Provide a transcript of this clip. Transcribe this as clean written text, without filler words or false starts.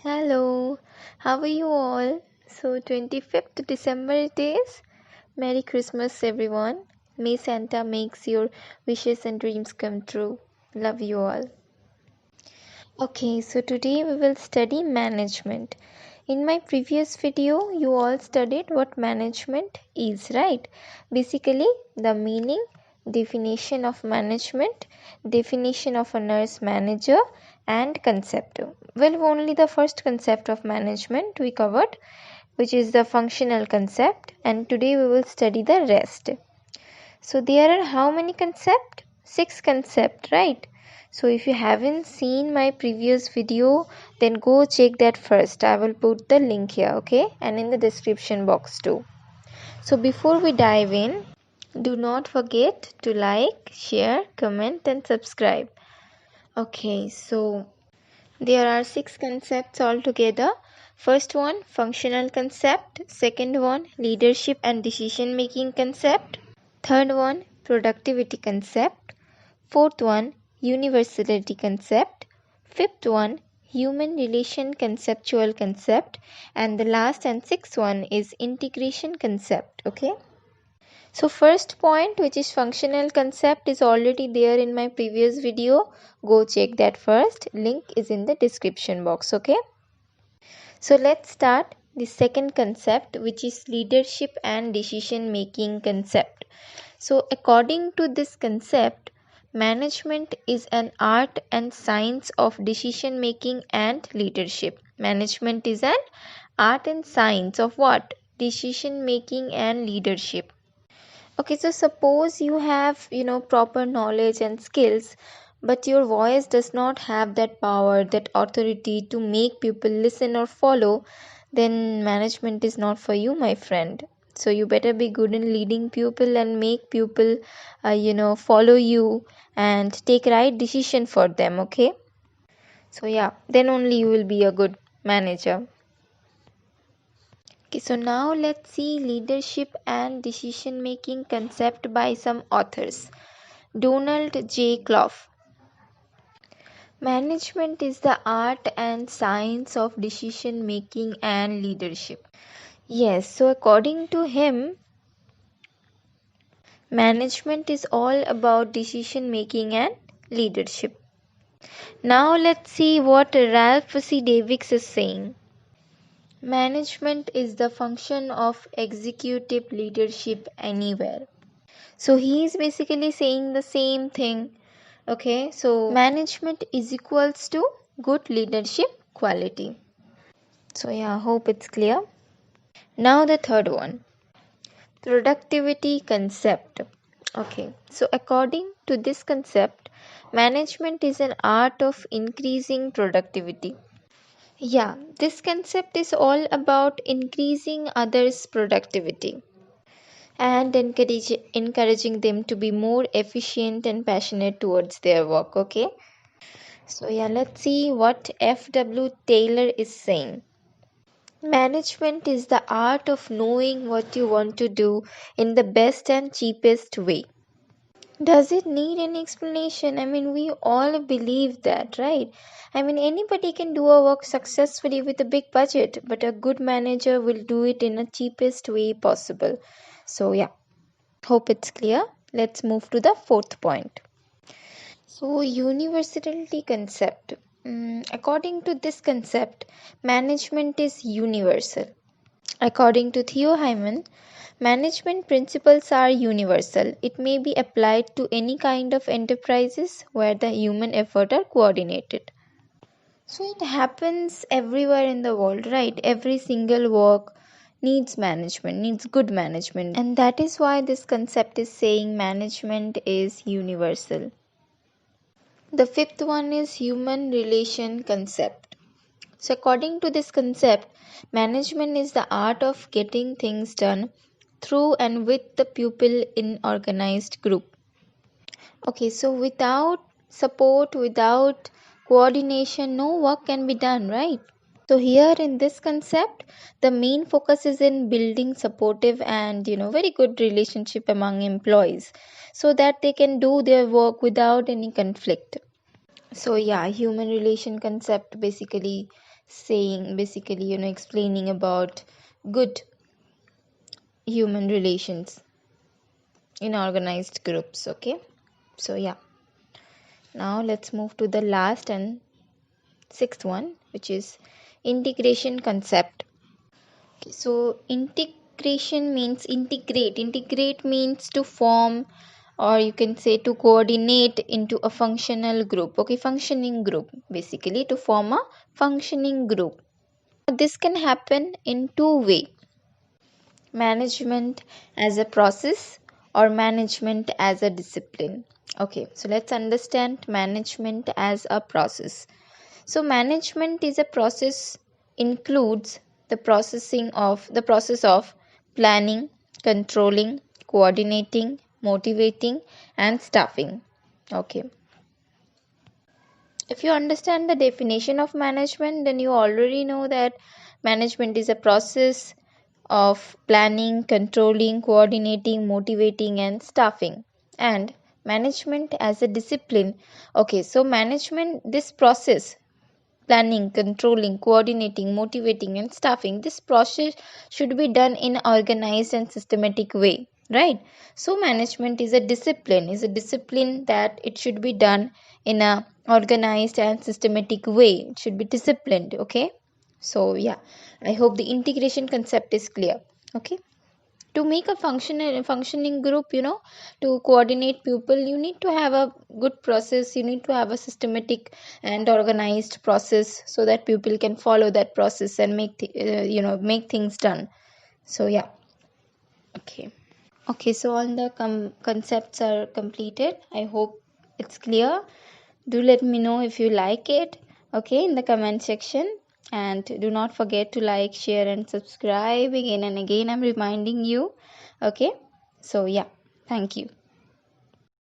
Hello, how are you all? So, 25th December it is. Merry Christmas, everyone. May Santa makes your wishes and dreams come true. Love you all. Okay, so today we will study management. In my previous video, you all studied what management is, right? Basically, the meaning, definition of management, definition of a nurse manager, and concept. Well, only the first concept of management we covered, which is the functional concept, and today we will study the rest. So there are how many concepts? 6 concepts, right? So if you haven't seen my previous video, then go check that first. I will put the link here, okay? And in the description box too. So before we dive in, do not forget to like, share, comment and subscribe. Okay, so there are 6 concepts altogether. First one, functional concept. Second one, leadership and decision making concept. Third one, productivity concept. Fourth one, universality concept. Fifth one, human relation conceptual concept. And the last and sixth one is integration concept. Okay. So first point, which is functional concept, is already there in my previous video. Go check that first. Link is in the description box. Okay. So let's start the second concept, which is leadership and decision making concept. So according to this concept, management is an art and science of decision making and leadership. Management is an art and science of what? Decision making and leadership. Okay, so suppose you have, proper knowledge and skills, but your voice does not have that power, that authority to make people listen or follow, then management is not for you, my friend. So you better be good in leading people and make people, follow you and take right decision for them, okay? So yeah, then only you will be a good manager. Okay, so now let's see leadership and decision making concept by some authors. Donald J. Clough. Management is the art and science of decision making and leadership. Yes, so according to him, management is all about decision making and leadership. Now let's see what Ralph C. Davis is saying. Management is the function of executive leadership anywhere. So he is basically saying the same thing. Okay, so management is equals to good leadership quality. So yeah, hope it's clear. Now the third one, productivity concept. Okay, so according to this concept, management is an art of increasing productivity. Yeah, this concept is all about increasing others' productivity and encouraging them to be more efficient and passionate towards their work. Okay, so yeah, let's see what F.W. Taylor is saying. Management is the art of knowing what you want to do in the best and cheapest way. Does it need any explanation? I mean, we all believe that, right? I mean, anybody can do a work successfully with a big budget, but a good manager will do it in the cheapest way possible. So yeah, hope it's clear. Let's move to the fourth point. So, universality concept. According to this concept, management is universal. According to Theo Hyman, management principles are universal. It may be applied to any kind of enterprises where the human effort are coordinated. So it happens everywhere in the world, right? Every single work needs management, needs good management. And that is why this concept is saying management is universal. The fifth one is human relation concept. So according to this concept, management is the art of getting things done through and with the pupil in organized group. Okay, so without support, without coordination, no work can be done, right? So here in this concept, the main focus is in building supportive and very good relationship among employees so that they can do their work without any conflict. So yeah, human relation concept basically explaining about good human relations in organized groups. Okay, so yeah, now let's move to the last and sixth one, which is integration concept. Okay, so integration means integrate means to form, or you can say to coordinate into a functional group. Okay, functioning group, basically to form a functioning group. This can happen in two ways: management as a process or management as a discipline. Okay, so let's understand management as a process. So management is a process, includes the process of planning, controlling, coordinating, motivating and staffing. Okay, if you understand the definition of management, then you already know that management is a process of planning, controlling, coordinating, motivating, and staffing. And management as a discipline. Okay, so management, this process, planning, controlling, coordinating, motivating, and staffing, this process should be done in an organized and systematic way, right? So management is a discipline that it should be done in a organized and systematic way. It should be disciplined. Okay, so yeah, I hope the integration concept is clear. Okay, to make a functioning group, to coordinate people, you need to have a good process, you need to have a systematic and organized process so that people can follow that process and make things done. So yeah. Okay, so all the concepts are completed. I hope it's clear. Do let me know if you like it, okay, in the comment section. And do not forget to like, share and subscribe. Again and again I'm reminding you. Okay, so yeah, thank you.